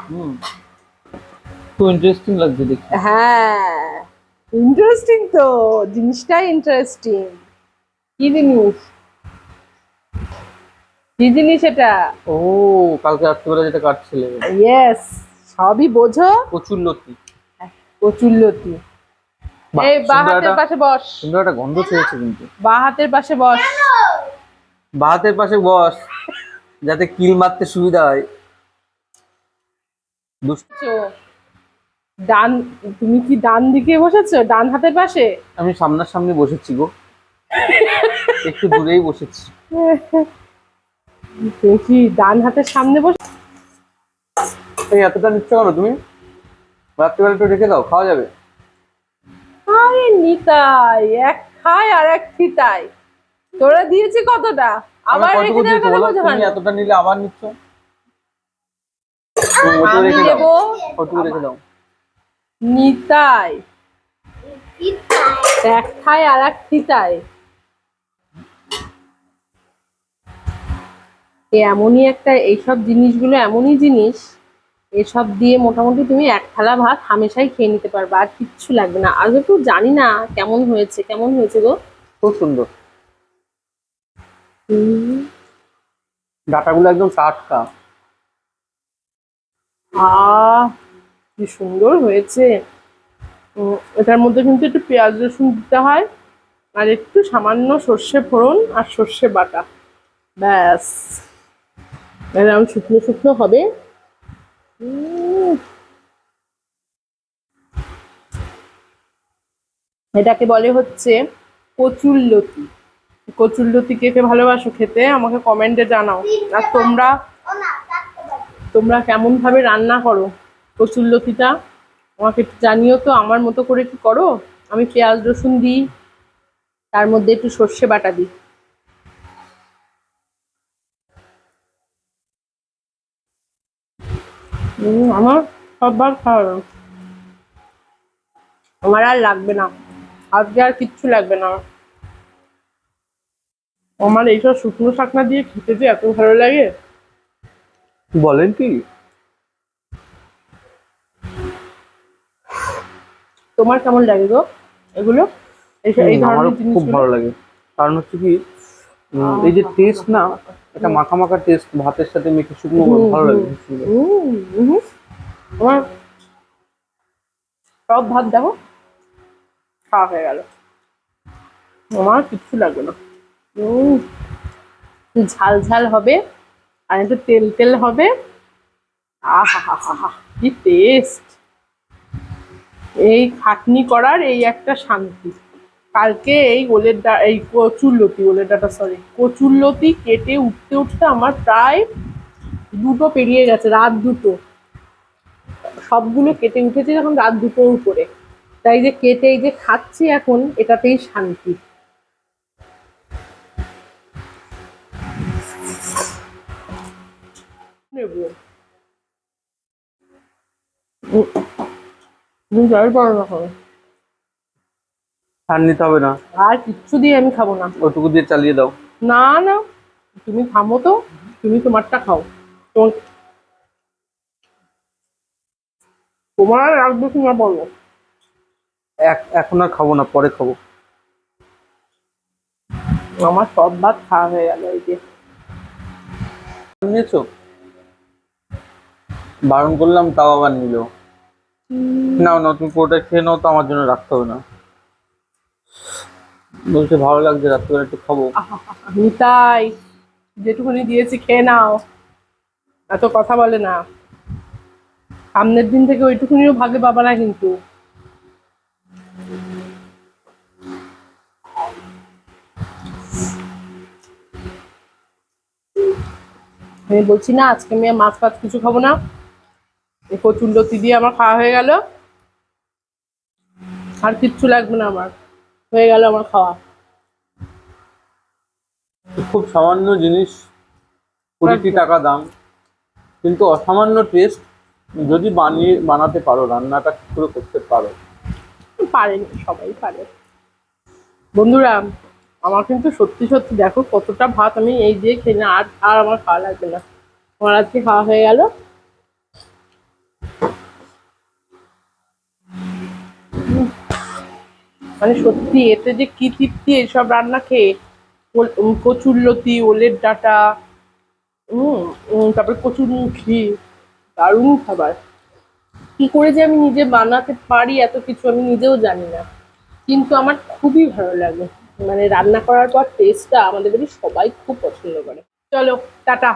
হুম, খুব ইন্টারেস্টিং লাগছে দেখি। হ্যাঁ, ইন্টারেস্টিং তো, জিনিসটাই ইন্টারেস্টিং। কি জিনিস? কি জিনিস এটা? ও, কালকে রাত্রিবেলা যেটা কাটছিলে। ইয়েস, সবই বোঝো। কচুর লতি। কচুল্লতি। বাহ, এই বা সুন্দর হাতের একটা, পাশে বস। সুন্দর একটা গন্ধ ছেড়েছে কিন্তু। বা হাতের পাশে বস। বাহাতের পাশে বস, যাতে কিল মারতে সুবিধা হয়। দুষ্ট। চো, ডান, তুমি কি ডান দিকে বসেছো, ডান হাতের পাশে? আমি সামনাসামনি বসেছি গো, একটু দূরেই বসেছি। তুমি কি ডান হাতের সামনে বসে? এই এতটা নিচ্ছ কেন তুমি? রাত্রিবেলা একটু রেখে দাও, খাওয়া যাবে। আরে নিতাই, এক খায় আর এক থিতাই। তোরা দিয়েছি কতটা, আমি আবার রেখে কতটুকু দেওয়ার দিয়েছো কথা বলো? বলছো তুমি কেন? এতটা নিলে আবার নিচ্ছ। তুমি ওটুকু আমি রেখে দাও, দেবো। ওটুকু রেখে দাও। নিতাই এক খায় আর এক থিতাই। এমনই একটা, এইসব জিনিসগুলো এমনই জিনিস, এসব দিয়ে মোটামুটি তুমি এক থালা ভাত হামেশাই খেয়ে নিতে পারবে, আর কিচ্ছু লাগবে না। আজ একটু জানি না কেমন হয়েছে, কেমন হয়েছে গো। খুব সুন্দর। হুম, ডাটাগুলো একদম টাটকা। আহ কি সুন্দর হয়েছে। এটার মধ্যে কিন্তু একটু পেঁয়াজ রসুন দিতে হয়, আর একটু সামান্য সর্ষে ফোড়ন আর সর্ষে বাটা, ব্যাস। এরকম শুকনো শুকনো হবে। উম, এটাকে বলে হচ্ছে কচুল্লতি। কচুল্লতি কে কে ভালোবাসো খেতে আমাকে কমেন্টে জানাও। আর তোমরা, তোমরা কেমন ভাবে রান্না করো কচুল্লতিটা, আমাকে একটু জানিও তো। আমার মতো করে কি করো? আমি পেঁয়াজ রসুন দিই, তার মধ্যে একটু সর্ষে বাটা দিই। আমার সব ভাত খাওয়া হবে। আমার আর লাগবে না, আজকে আর কিচ্ছু লাগবে না আমার। আমার এইসব শুকনো শাকনা দিয়ে খেতে যে এত ভালো লাগে। বলেন কি? তোমার কেমন লাগে গো এগুলো, এই আমারও ধরনের খুব জিনিসগুলো? ভালো লাগে। কারণ হচ্ছে কি, এই যে টেস্ট না, এটা মাখা মাখা টেস্ট, ভাতের সাথে মেখে শুকনো করে হুম ভালো লাগে, হুম খুব সুন্দর। হুম হুম। আমার সব ভাত দেখো খাওয়া হয়ে গেল, আমার কিচ্ছু লাগবে না। উম, ঝাল ঝাল হবে, আর একটু তেল তেল হবে। আহা হা হা হা, কি টেস্ট। এই খাটনি করার এই একটা শান্তি। কালকে এই এই কচুরলতি, ওলের ডাটা সরি, কচুরলতি কেটে উঠতে উঠতে আমার প্রায় দুটো পেরিয়ে গেছে, রাত দুটো। সবগুলো কেটে উঠেছে যখন রাত দুটোর উপরে। তাই যে কেটে এই যে খাচ্ছি এখন, এটাতেই শান্তি। নেবো। তুমি যাই পারো না খাবে। আর নিতে হবে না, আর কিচ্ছু দিয়ে আমি খাবো না। ওটুকু দিয়ে চালিয়ে দাও। না না, তুমি থামো তো, তুমি তোমারটা খাও। তোমার, তোমার আর রাখবো কি না বলো? এখন আর খাবো না, পরে খাবো। আমার সব ভাত খাওয়া হয়ে গেল এই যে। নিয়েছো? বারণ করলাম তাও আবার নিল। নাও নাও, তুমি পুরোটা খেয়ে নাও তো, আমার জন্য রাখতে হবে না। বলছে ভালো লাগছে, রাত্রিবেলা একটু খাবো। নিতাই, যেটুকুনি দিয়েছি খেয়ে নাও, এত কথা বলে না। সামনের দিন থেকে ওইটুকুনিও ভাগে পাবা না কিন্তু। আমি বলছি না আজকে আমি আর মাছ ফাছ কিছু খাবো না, এই কচুরলতি দিয়ে আমার খাওয়া হয়ে গেল, আর কিচ্ছু লাগবে না আমার, হয়ে গেল আমার খাওয়া। খুব সামান্য জিনিস, 20টি একদম। টাকা দাম, কিন্তু অসামান্য টেস্ট। যদি বানাতে পারো, রান্নাটা ঠিক করে করতে পারো। পারেনি, সবাই পারে। বন্ধুরা, আমার কিন্তু সত্যি সত্যি দেখো কতটা ভাত আমি এই দিয়ে খেয়ে না, আর আর আমার খাওয়া লাগবে না। আমার আজকে খাওয়া হয়ে গেল। মানে সত্যি এতে যে কি তৃপ্তি এসব রান্না খেয়ে। কচুরলতি, ওলের ডাঁটা, তারপরে কচুরমুখী, দারুণ খাবার। কি করে যে আমি নিজে বানাতে পারি এত কিছু আমি নিজেও জানি না, কিন্তু আমার খুবই ভালো লাগে। মানে রান্না করার পর টেস্টটা আমাদের বাড়ির সবাই খুব পছন্দ করে। চলো, টাটা।